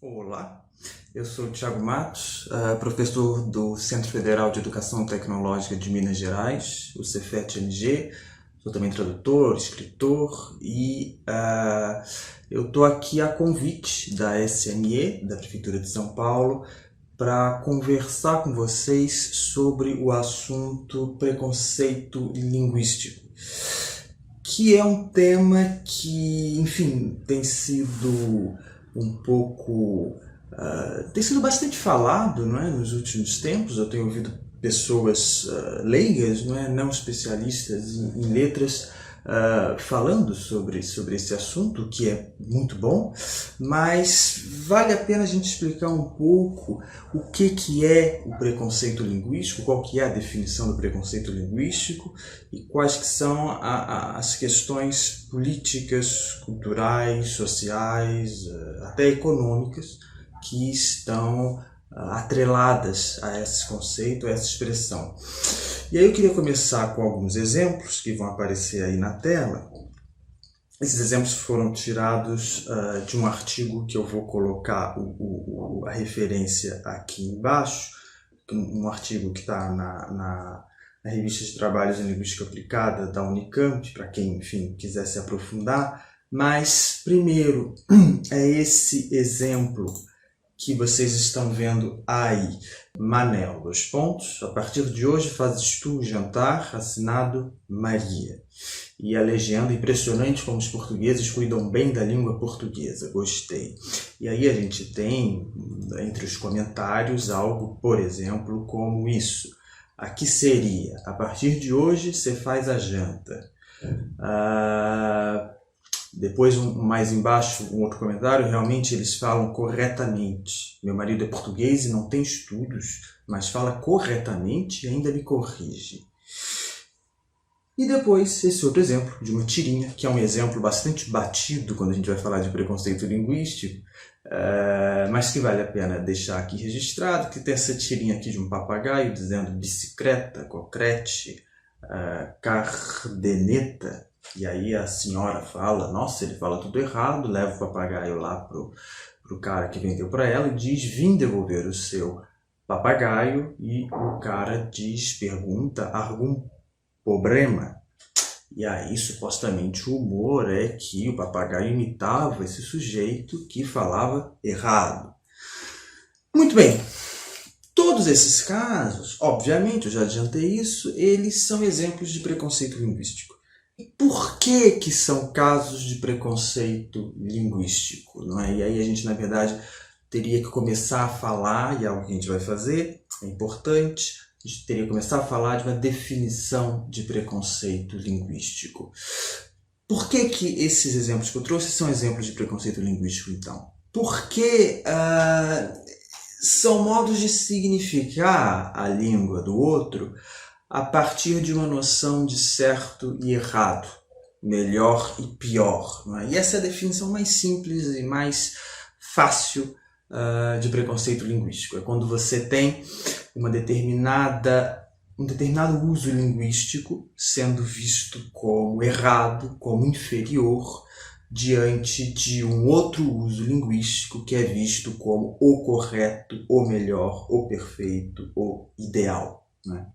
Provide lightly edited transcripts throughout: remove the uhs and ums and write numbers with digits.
Olá, eu sou o Thiago Matos, professor do Centro Federal de Educação Tecnológica de Minas Gerais, o Cefet-MG. Sou também tradutor, escritor e eu estou aqui a convite da SME, da Prefeitura de São Paulo, para conversar com vocês sobre o assunto preconceito linguístico, que é um tema que, enfim, tem sido tem sido bastante falado, não é, nos últimos tempos. Eu tenho ouvido pessoas leigas, não especialistas em letras, falando sobre esse assunto, o que é muito bom, mas vale a pena a gente explicar um pouco o que é o preconceito linguístico, qual que é a definição do preconceito linguístico e quais que são as questões políticas, culturais, sociais, até econômicas, que estão atreladas a esse conceito, a essa expressão. E aí eu queria começar com alguns exemplos que vão aparecer aí na tela. Esses exemplos foram tirados de um artigo que eu vou colocar a referência aqui embaixo, um artigo que está na Revista de Trabalhos em Linguística Aplicada da Unicamp, para quem, enfim, quiser se aprofundar. Mas, primeiro, é esse exemplo que vocês estão vendo aí. Manel, a partir de hoje fazes tu o jantar, assinado Maria. E a legenda, impressionante como os portugueses cuidam bem da língua portuguesa, gostei. E aí a gente tem, entre os comentários, algo, por exemplo, como isso. Aqui seria, a partir de hoje você faz a janta. Depois, mais embaixo, um outro comentário, realmente eles falam corretamente. Meu marido é português e não tem estudos, mas fala corretamente e ainda me corrige. E depois, esse outro exemplo de uma tirinha, que é um exemplo bastante batido quando a gente vai falar de preconceito linguístico, mas que vale a pena deixar aqui registrado, que tem essa tirinha aqui de um papagaio dizendo bicicleta, cocrete, cardeneta. E aí a senhora fala, nossa, ele fala tudo errado, leva o papagaio lá pro cara que vendeu para ela e diz, vim devolver o seu papagaio, e o cara pergunta, algum problema? E aí, supostamente, o humor é que o papagaio imitava esse sujeito que falava errado. Muito bem. Todos esses casos, obviamente, eu já adiantei isso, eles são exemplos de preconceito linguístico. E por que são casos de preconceito linguístico? Não é? E aí a gente, na verdade, teria que começar a falar, e é algo que a gente vai fazer, é importante, a gente teria que começar a falar de uma definição de preconceito linguístico. Por que esses exemplos que eu trouxe são exemplos de preconceito linguístico, então? Porque são modos de significar a língua do outro a partir de uma noção de certo e errado, melhor e pior. Não é? E essa é a definição mais simples e mais fácil de preconceito linguístico. É quando você tem um determinado uso linguístico sendo visto como errado, como inferior, diante de um outro uso linguístico que é visto como o correto, o melhor, o perfeito, o ideal. Né?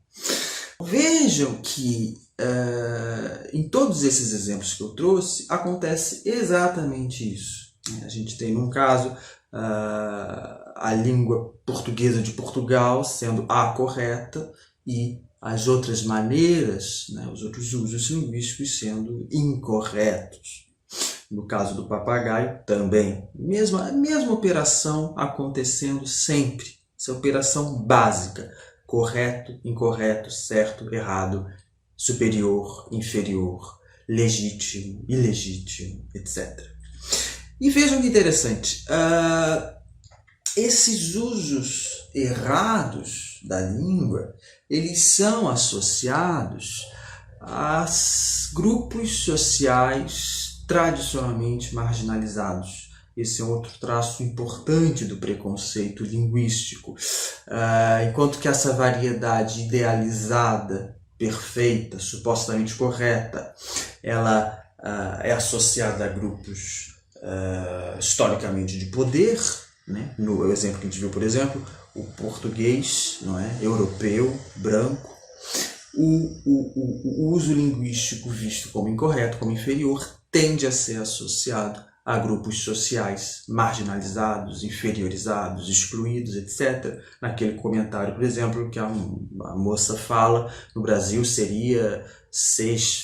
Vejam que em todos esses exemplos que eu trouxe, acontece exatamente isso. A gente tem, num caso, a língua portuguesa de Portugal sendo a correta e as outras maneiras, os outros usos linguísticos sendo incorretos. No caso do papagaio, também. A mesma operação acontecendo sempre. Essa operação básica. Correto, incorreto, certo, errado, superior, inferior, legítimo, ilegítimo, etc. E vejam que interessante. Esses usos errados da língua, eles são associados a grupos sociais tradicionalmente marginalizados. Esse é outro traço importante do preconceito linguístico. Enquanto que essa variedade idealizada, perfeita, supostamente correta, ela é associada a grupos historicamente de poder, né? No exemplo que a gente viu, por exemplo, o português, não é? Europeu, branco, o uso linguístico visto como incorreto, como inferior, tende a ser associado a grupos sociais marginalizados, inferiorizados, excluídos, etc. Naquele comentário, por exemplo, que a moça fala, no Brasil seria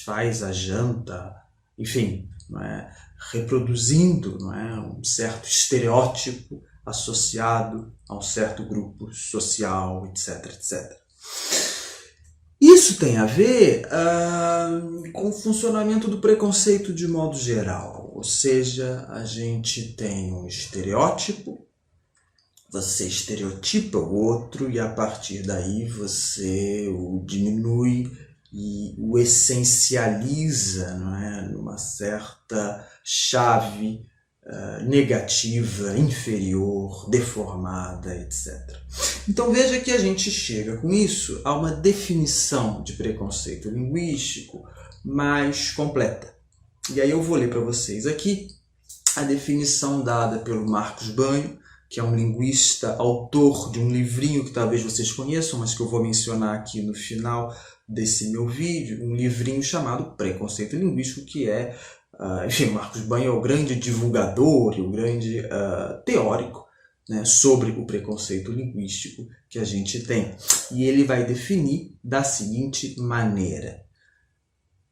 faz a janta, enfim, não é? Reproduzindo, não é? Um certo estereótipo associado a um certo grupo social, etc, etc. Isso tem a ver com o funcionamento do preconceito de modo geral, ou seja, a gente tem um estereótipo, você estereotipa o outro e a partir daí você o diminui e o essencializa, não é? Numa certa chave negativa, inferior, deformada, etc. Então veja que a gente chega com isso a uma definição de preconceito linguístico mais completa. E aí eu vou ler para vocês aqui a definição dada pelo Marcos Banho, que é um linguista, autor de um livrinho que talvez vocês conheçam, mas que eu vou mencionar aqui no final desse meu vídeo, um livrinho chamado Preconceito Linguístico, que é, enfim, Marcos Banho é o grande divulgador e o grande teórico, né, sobre o preconceito linguístico que a gente tem. E ele vai definir da seguinte maneira: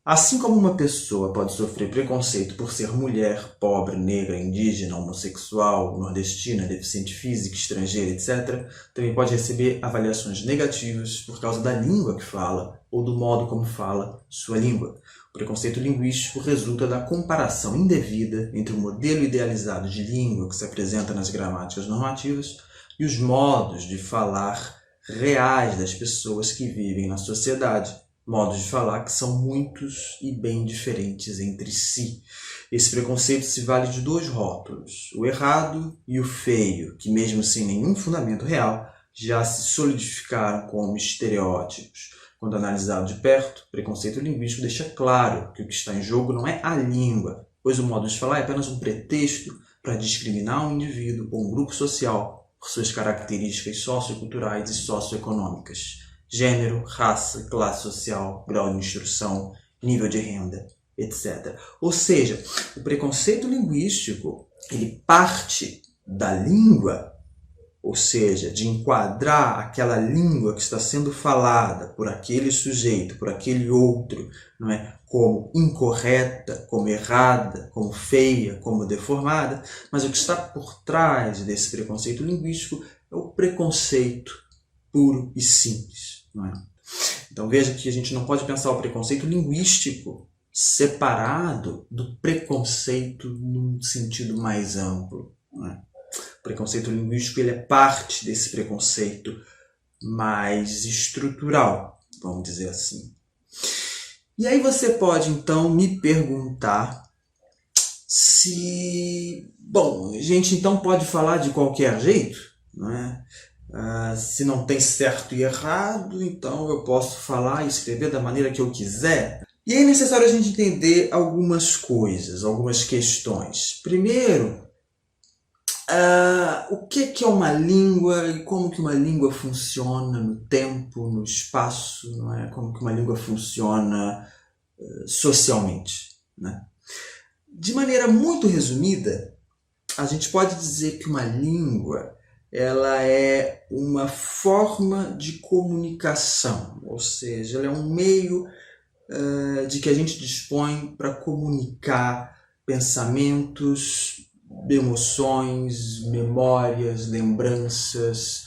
assim como uma pessoa pode sofrer preconceito por ser mulher, pobre, negra, indígena, homossexual, nordestina, deficiente física, estrangeira, etc., também pode receber avaliações negativas por causa da língua que fala ou do modo como fala sua língua. O preconceito linguístico resulta da comparação indevida entre o modelo idealizado de língua que se apresenta nas gramáticas normativas e os modos de falar reais das pessoas que vivem na sociedade. Modos de falar que são muitos e bem diferentes entre si. Esse preconceito se vale de dois rótulos, o errado e o feio, que mesmo sem nenhum fundamento real, já se solidificaram como estereótipos. Quando analisado de perto, o preconceito linguístico deixa claro que o que está em jogo não é a língua, pois o modo de falar é apenas um pretexto para discriminar um indivíduo ou um grupo social por suas características socioculturais e socioeconômicas. Gênero, raça, classe social, grau de instrução, nível de renda, etc. Ou seja, o preconceito linguístico, ele parte da língua, ou seja, de enquadrar aquela língua que está sendo falada por aquele sujeito, por aquele outro, não é? Como incorreta, como errada, como feia, como deformada, mas o que está por trás desse preconceito linguístico é o preconceito puro e simples. Não é? Então veja que a gente não pode pensar o preconceito linguístico separado do preconceito num sentido mais amplo. Não é? O preconceito linguístico ele é parte desse preconceito mais estrutural, vamos dizer assim. E aí você pode então me perguntar se... Bom, a gente então pode falar de qualquer jeito, não é? Se não tem certo e errado, então eu posso falar e escrever da maneira que eu quiser. E é necessário a gente entender algumas coisas, algumas questões. Primeiro, o que é uma língua e como que uma língua funciona no tempo, no espaço, não é? Como que uma língua funciona socialmente, né? De maneira muito resumida, a gente pode dizer que uma língua ela é uma forma de comunicação, ou seja, ela é um meio de que a gente dispõe para comunicar pensamentos, emoções, memórias, lembranças,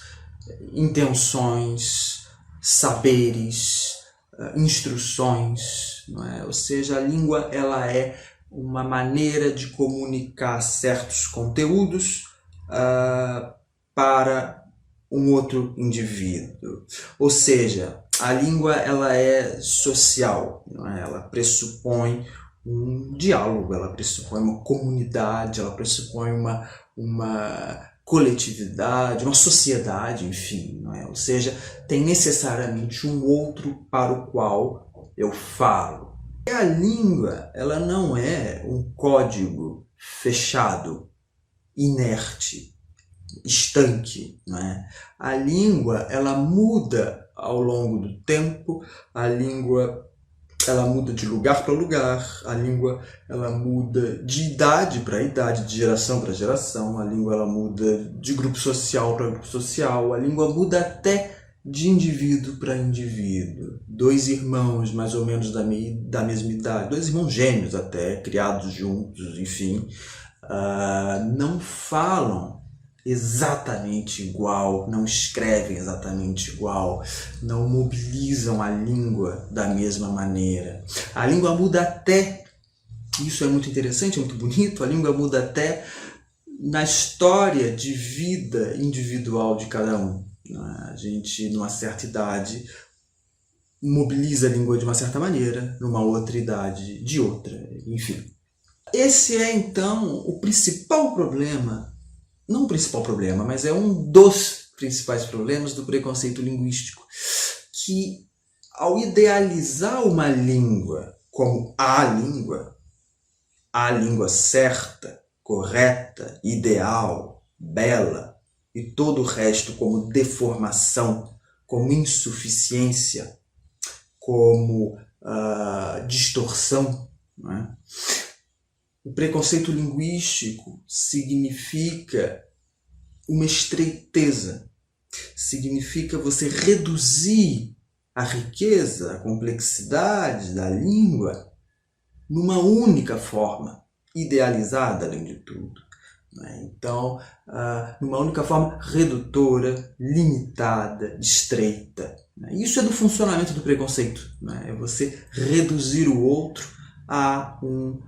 intenções, saberes, instruções, não é? Ou seja, a língua ela é uma maneira de comunicar certos conteúdos para um outro indivíduo. Ou seja, a língua ela é social, não é? Ela pressupõe um diálogo, ela pressupõe uma comunidade, ela pressupõe uma coletividade, uma sociedade, enfim, não é? Ou seja, tem necessariamente um outro para o qual eu falo. E a língua, ela não é um código fechado, inerte. estanque, não é? A língua, ela muda ao longo do tempo, a língua ela muda de lugar para lugar, a língua ela muda de idade para idade, de geração para geração, a língua ela muda de grupo social para grupo social, a língua muda até de indivíduo para indivíduo. Dois irmãos mais ou menos da mesma idade, dois irmãos gêmeos até, criados juntos, enfim, não falam exatamente igual, não escrevem exatamente igual, não mobilizam a língua da mesma maneira. A língua muda até, isso é muito interessante, é muito bonito, a língua muda até na história de vida individual de cada um. A gente, numa certa idade, mobiliza a língua de uma certa maneira, numa outra idade de outra, enfim. Esse é, então, o principal problema, não o principal problema, mas é um dos principais problemas do preconceito linguístico, que ao idealizar uma língua como a língua certa, correta, ideal, bela, e todo o resto como deformação, como insuficiência, como distorção, não é? O preconceito linguístico significa uma estreiteza, significa você reduzir a riqueza, a complexidade da língua numa única forma, idealizada além de tudo. Então, numa única forma redutora, limitada, estreita. Isso é do funcionamento do preconceito. É você reduzir o outro a um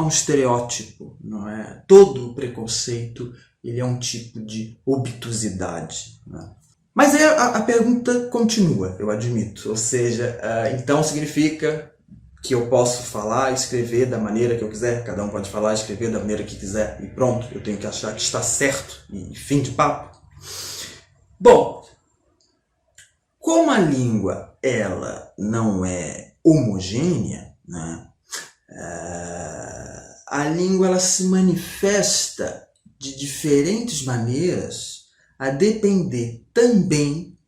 estereótipo, não é? Todo preconceito ele é um tipo de obtusidade. Né? Mas aí a pergunta continua, eu admito. Ou seja, então significa que eu posso falar e escrever da maneira que eu quiser, cada um pode falar e escrever da maneira que quiser, e pronto, eu tenho que achar que está certo, e fim de papo? Bom, como a língua ela não é homogênea, né? A língua ela se manifesta de diferentes maneiras a depender também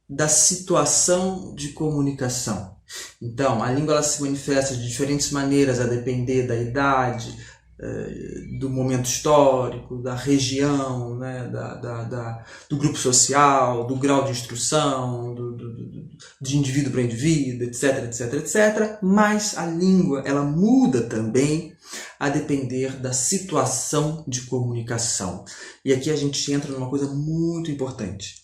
da situação de comunicação. Então, a língua ela se manifesta de diferentes maneiras a depender da idade, do momento histórico, da região, né, do grupo social, do grau de instrução, de indivíduo para indivíduo, etc, etc, etc. Mas a língua ela muda também a depender da situação de comunicação. E aqui a gente entra numa coisa muito importante.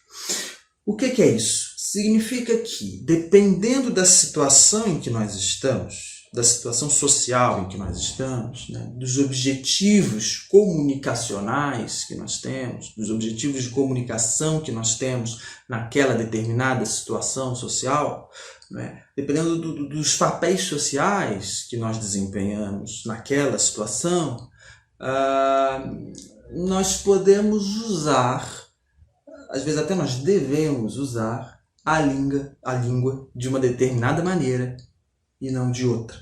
O que é isso? Significa que, dependendo da situação em que nós estamos, da situação social em que nós estamos, né, dos objetivos comunicacionais que nós temos, dos objetivos de comunicação que nós temos naquela determinada situação social, né, dependendo dos papéis sociais que nós desempenhamos naquela situação, nós podemos usar, às vezes até nós devemos usar a língua de uma determinada maneira e não de outra.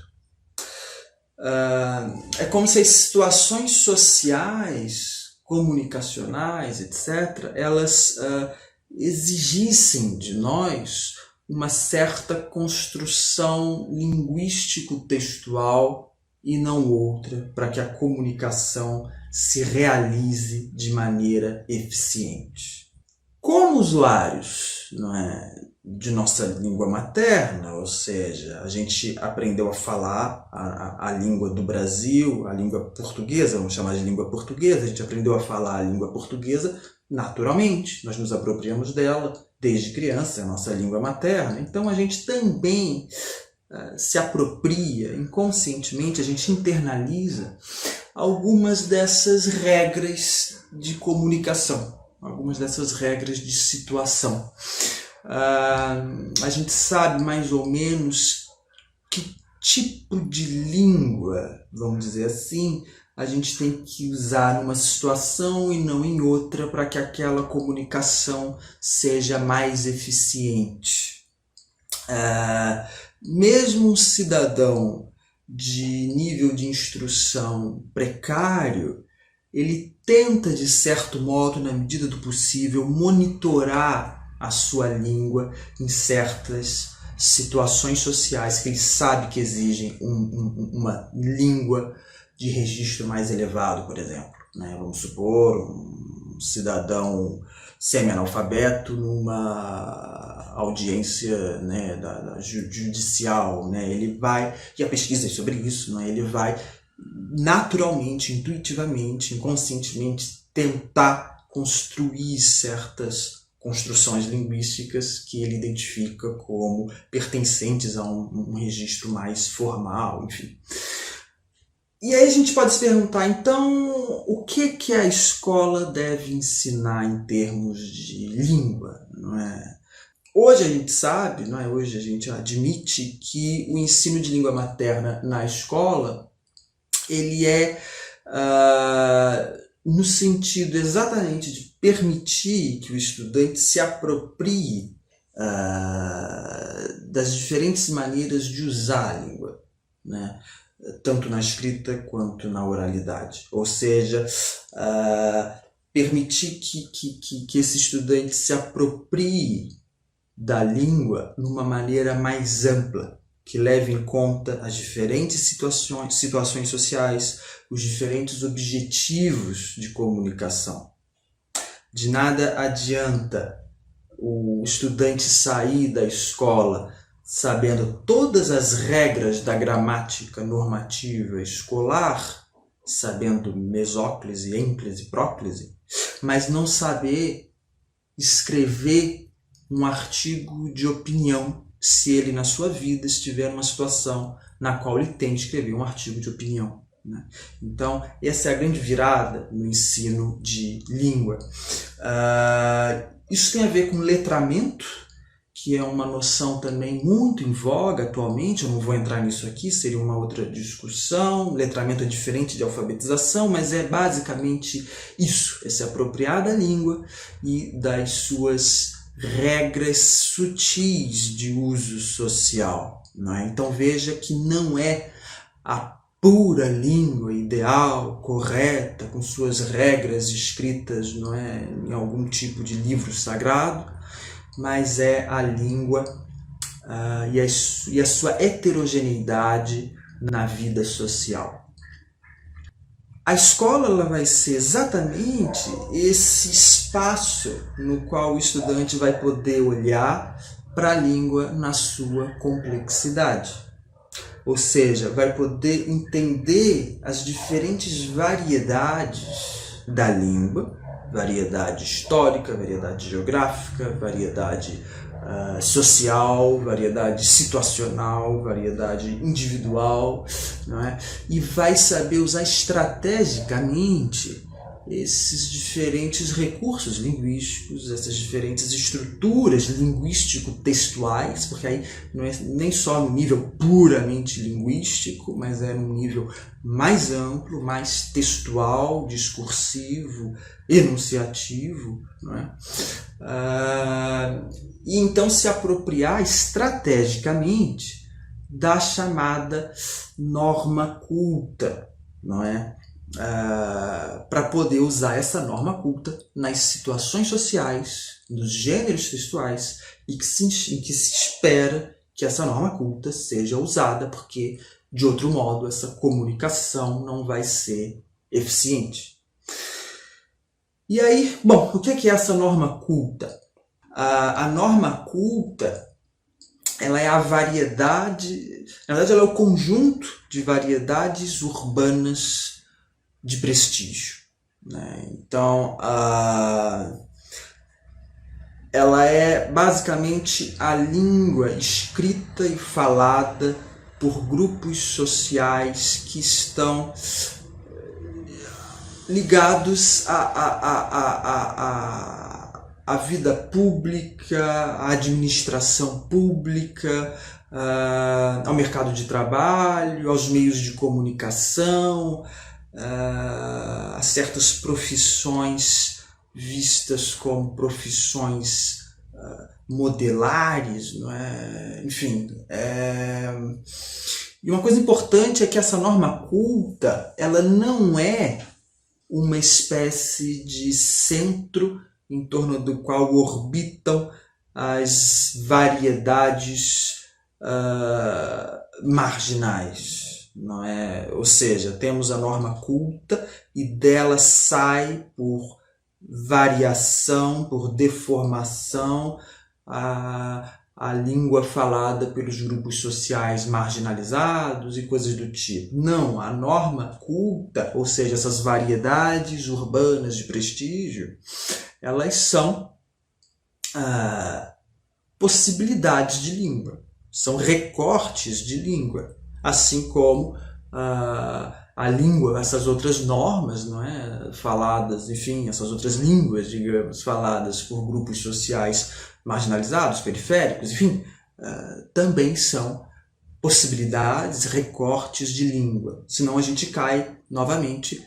É como se as situações sociais, comunicacionais, etc., elas exigissem de nós uma certa construção linguístico-textual e não outra, para que a comunicação se realize de maneira eficiente. Como usuários, não é, de nossa língua materna, ou seja, a gente aprendeu a falar a língua do Brasil, a língua portuguesa, vamos chamar de língua portuguesa, a gente aprendeu a falar a língua portuguesa naturalmente, nós nos apropriamos dela desde criança, é a nossa língua materna, então a gente também se apropria, inconscientemente, a gente internaliza algumas dessas regras de comunicação, algumas dessas regras de situação. A gente sabe mais ou menos que tipo de língua, vamos dizer assim, a gente tem que usar numa situação e não em outra para que aquela comunicação seja mais eficiente. Mesmo um cidadão de nível de instrução precário, ele tenta, de certo modo, na medida do possível, monitorar a sua língua em certas situações sociais que ele sabe que exigem uma língua de registro mais elevado, por exemplo. Vamos supor, um cidadão semi-analfabeto numa audiência judicial, ele vai, e a pesquisa é sobre isso, ele vai naturalmente, intuitivamente, inconscientemente tentar construir certas construções linguísticas que ele identifica como pertencentes a um registro mais formal, enfim. E aí a gente pode se perguntar, então, o que a escola deve ensinar em termos de língua? Não é? Hoje a gente sabe, hoje a gente admite que o ensino de língua materna na escola, ele é no sentido exatamente de permitir que o estudante se aproprie das diferentes maneiras de usar a língua, tanto na escrita quanto na oralidade. Ou seja, permitir que esse estudante se aproprie da língua numa maneira mais ampla, que leve em conta as diferentes situações sociais, os diferentes objetivos de comunicação. De nada adianta o estudante sair da escola sabendo todas as regras da gramática normativa escolar, sabendo mesóclise, ênclise, próclise, mas não saber escrever um artigo de opinião se ele na sua vida estiver numa situação na qual ele tem de escrever um artigo de opinião. Então, essa é a grande virada no ensino de língua. Isso tem a ver com letramento, que é uma noção também muito em voga atualmente. Eu não vou entrar nisso aqui, seria uma outra discussão. Letramento é diferente de alfabetização, mas é basicamente isso, é se apropriar da língua e das suas regras sutis de uso social. Então veja que não é a pura língua ideal, correta, com suas regras escritas em algum tipo de livro sagrado, mas é a língua e a sua heterogeneidade na vida social. A escola ela vai ser exatamente esse espaço no qual o estudante vai poder olhar para a língua na sua complexidade. Ou seja, vai poder entender as diferentes variedades da língua, variedade histórica, variedade geográfica, variedade social, variedade situacional, variedade individual, e vai saber usar estrategicamente esses diferentes recursos linguísticos, essas diferentes estruturas linguístico-textuais, porque aí não é nem só no nível puramente linguístico, mas é num nível mais amplo, mais textual, discursivo, enunciativo, e então se apropriar estrategicamente da chamada norma culta, para poder usar essa norma culta nas situações sociais, nos gêneros textuais, e que se espera que essa norma culta seja usada, porque, de outro modo, essa comunicação não vai ser eficiente. E aí, bom, o que é essa norma culta? A norma culta, ela é a variedade, na verdade ela é o conjunto de variedades urbanas de prestígio. Então, ela é basicamente a língua escrita e falada por grupos sociais que estão ligados à vida pública, à administração pública, ao mercado de trabalho, aos meios de comunicação, a certas profissões vistas como profissões modelares, enfim. E uma coisa importante é que essa norma culta, ela não é uma espécie de centro em torno do qual orbitam as variedades marginais, não é? Ou seja, temos a norma culta e dela sai por variação, por deformação, a língua falada pelos grupos sociais marginalizados e coisas do tipo. Não, a norma culta, ou seja, essas variedades urbanas de prestígio, elas são possibilidades de língua, são recortes de língua, assim como a língua, essas outras normas, não é, faladas, enfim, essas outras línguas, digamos, faladas por grupos sociais marginalizados, periféricos, enfim, também são possibilidades, recortes de língua. Senão a gente cai novamente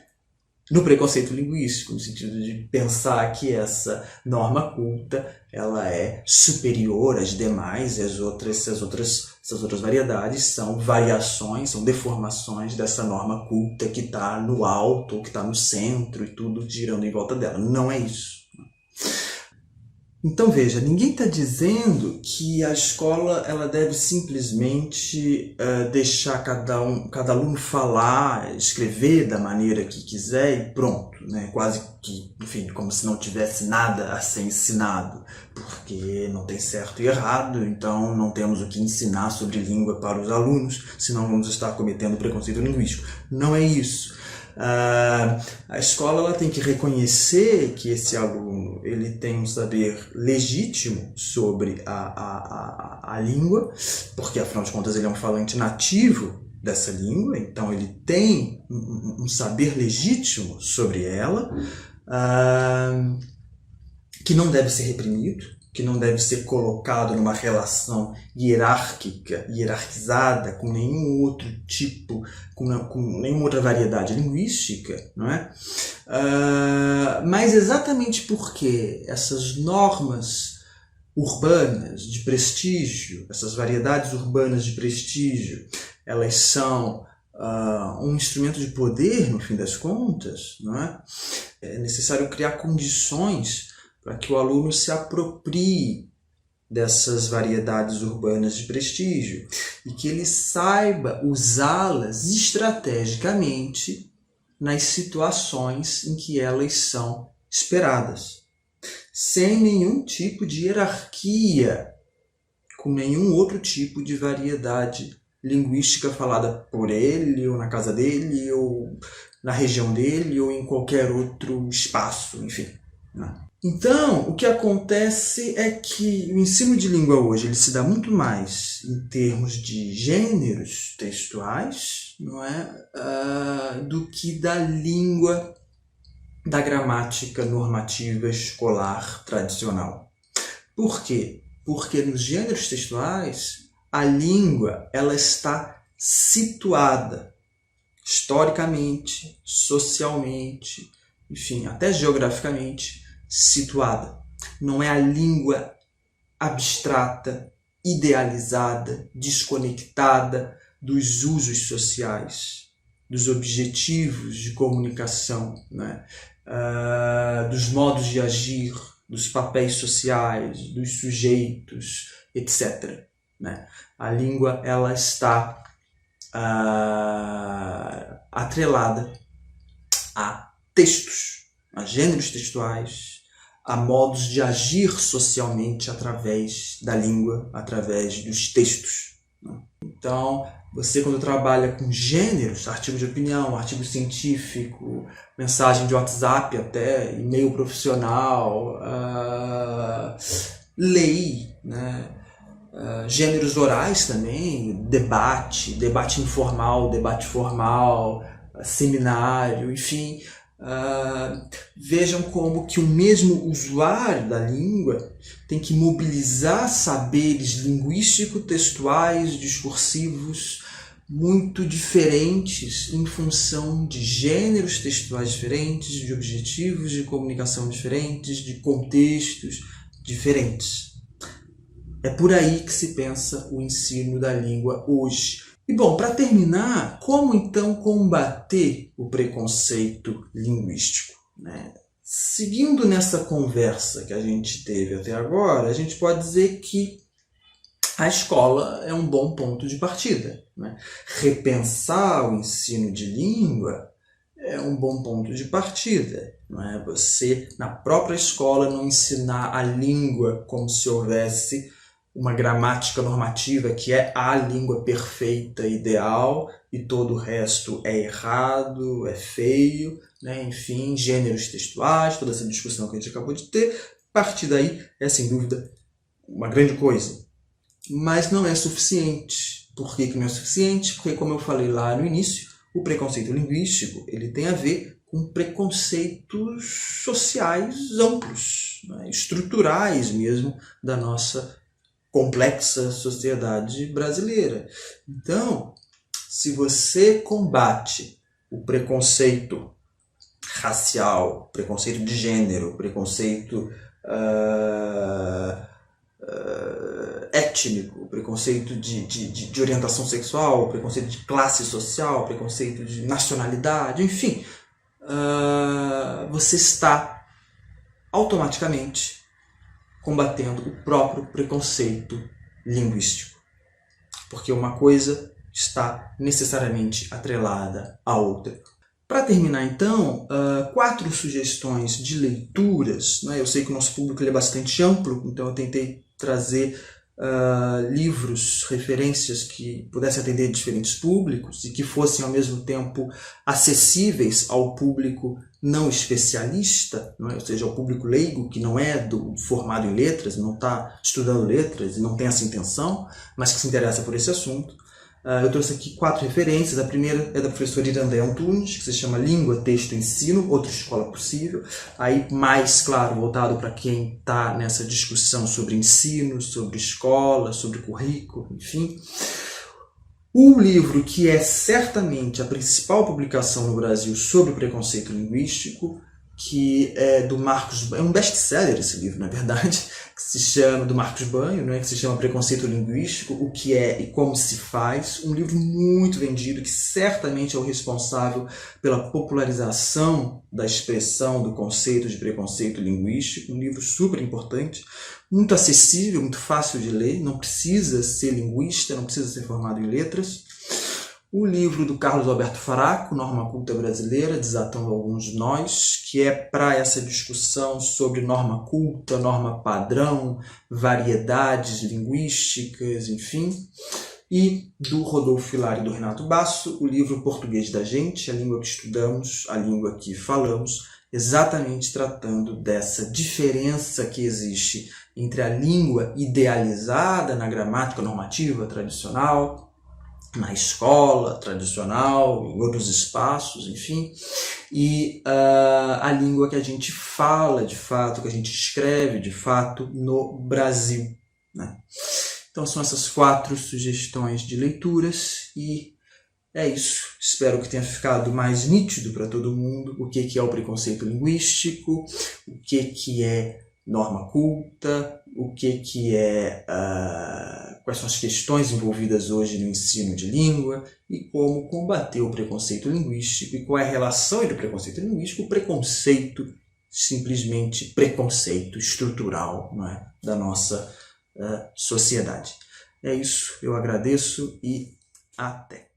no preconceito linguístico, no sentido de pensar que essa norma culta ela é superior às demais, e essas outras variedades são variações, são deformações dessa norma culta que está no alto, que está no centro e tudo girando em volta dela. Não é isso. Então veja, ninguém está dizendo que a escola ela deve simplesmente deixar cada aluno falar, escrever da maneira que quiser e pronto, né? Quase que, enfim, como se não tivesse nada a ser ensinado, porque não tem certo e errado, então não temos o que ensinar sobre língua para os alunos, senão vamos estar cometendo preconceito linguístico. Não é isso. A escola ela tem que reconhecer que esse aluno ele tem um saber legítimo sobre a língua, porque afinal de contas ele é um falante nativo dessa língua, então ele tem um saber legítimo sobre ela, que não deve ser reprimido, que não deve ser colocado numa relação hierarquizada com nenhum outro tipo, com nenhuma outra variedade linguística, não é? Mas exatamente porque essas normas urbanas de prestígio, essas variedades urbanas de prestígio, elas são um instrumento de poder, no fim das contas, não é? É necessário criar condições para que o aluno se aproprie dessas variedades urbanas de prestígio e que ele saiba usá-las estrategicamente nas situações em que elas são esperadas, sem nenhum tipo de hierarquia, com nenhum outro tipo de variedade linguística falada por ele, ou na casa dele, ou na região dele, ou em qualquer outro espaço, enfim, né? Então, o que acontece é que o ensino de língua hoje ele se dá muito mais em termos de gêneros textuais, não é, do que da língua da gramática normativa escolar tradicional. Por quê? Porque nos gêneros textuais a língua ela está situada historicamente, socialmente, enfim, até geograficamente situada. Não é a língua abstrata, idealizada, desconectada dos usos sociais, dos objetivos de comunicação, né? Dos modos de agir, dos papéis sociais, dos sujeitos, etc. Né? A língua ela está atrelada a textos, a gêneros textuais, a modos de agir socialmente através da língua, através dos textos. Né? Então, você quando trabalha com gêneros, artigo de opinião, artigo científico, mensagem de WhatsApp até, e-mail profissional, lei, né? Gêneros orais também, debate informal, debate formal, seminário, enfim. Vejam como que o mesmo usuário da língua tem que mobilizar saberes linguístico-textuais, discursivos, muito diferentes em função de gêneros textuais diferentes, de objetivos de comunicação diferentes, de contextos diferentes. É por aí que se pensa o ensino da língua hoje. E bom, para terminar, como então combater o preconceito linguístico, né? Seguindo nessa conversa que a gente teve até agora, a gente pode dizer que a escola é um bom ponto de partida, né? Repensar o ensino de língua é um bom ponto de partida. Não é? Você, na própria escola, não ensinar a língua como se houvesse uma gramática normativa que é a língua perfeita, ideal, e todo o resto é errado, é feio, né? Enfim, gêneros textuais, toda essa discussão que a gente acabou de ter. A partir daí é, sem dúvida, uma grande coisa. Mas não é suficiente. Por que não é suficiente? Porque, como eu falei lá no início, o preconceito linguístico ele tem a ver com preconceitos sociais amplos, né? Estruturais mesmo, da nossa complexa sociedade brasileira. Então, se você combate o preconceito racial, preconceito de gênero, preconceito étnico, preconceito de orientação sexual, preconceito de classe social, preconceito de nacionalidade, enfim, você está automaticamente combatendo o próprio preconceito linguístico. Porque uma coisa está necessariamente atrelada à outra. Para terminar, então, 4 sugestões de leituras. Né? Eu sei que o nosso público é bastante amplo, então eu tentei trazer livros, referências que pudessem atender diferentes públicos e que fossem, ao mesmo tempo, acessíveis ao público não especialista, não é? Ou seja, ao público leigo, que não é formado em letras, não está estudando letras e não tem essa intenção, mas que se interessa por esse assunto. Eu trouxe aqui 4 referências. A primeira é da professora Irandé Antunes, que se chama Língua, Texto, Ensino, Outra Escola Possível. Aí, mais, claro, voltado para quem está nessa discussão sobre ensino, sobre escola, sobre currículo, enfim. Um livro que é certamente a principal publicação no Brasil sobre o preconceito linguístico, que é do Marcos Banho, é um best-seller esse livro, na verdade, que se chama, do Marcos Banho, né, que se chama Preconceito Linguístico, o que é e como se faz, um livro muito vendido, que certamente é o responsável pela popularização da expressão do conceito de preconceito linguístico, um livro super importante, muito acessível, muito fácil de ler, não precisa ser linguista, não precisa ser formado em letras. O livro do Carlos Alberto Faraco, Norma Culta Brasileira, Desatando Alguns Nós, que é para essa discussão sobre norma culta, norma padrão, variedades linguísticas, enfim. E do Rodolfo Hilari e do Renato Basso, o livro Português da Gente, a língua que estudamos, a língua que falamos, exatamente tratando dessa diferença que existe entre a língua idealizada na gramática normativa tradicional, na escola tradicional, em outros espaços, enfim, e a língua que a gente fala de fato, que a gente escreve de fato no Brasil, né? Então são essas 4 sugestões de leituras e é isso. Espero que tenha ficado mais nítido para todo mundo o que é o preconceito linguístico, o que é norma culta, o que é quais são as questões envolvidas hoje no ensino de língua e como combater o preconceito linguístico e qual é a relação entre o preconceito linguístico e o preconceito, simplesmente preconceito estrutural, não é? Da nossa sociedade. É isso, eu agradeço e até!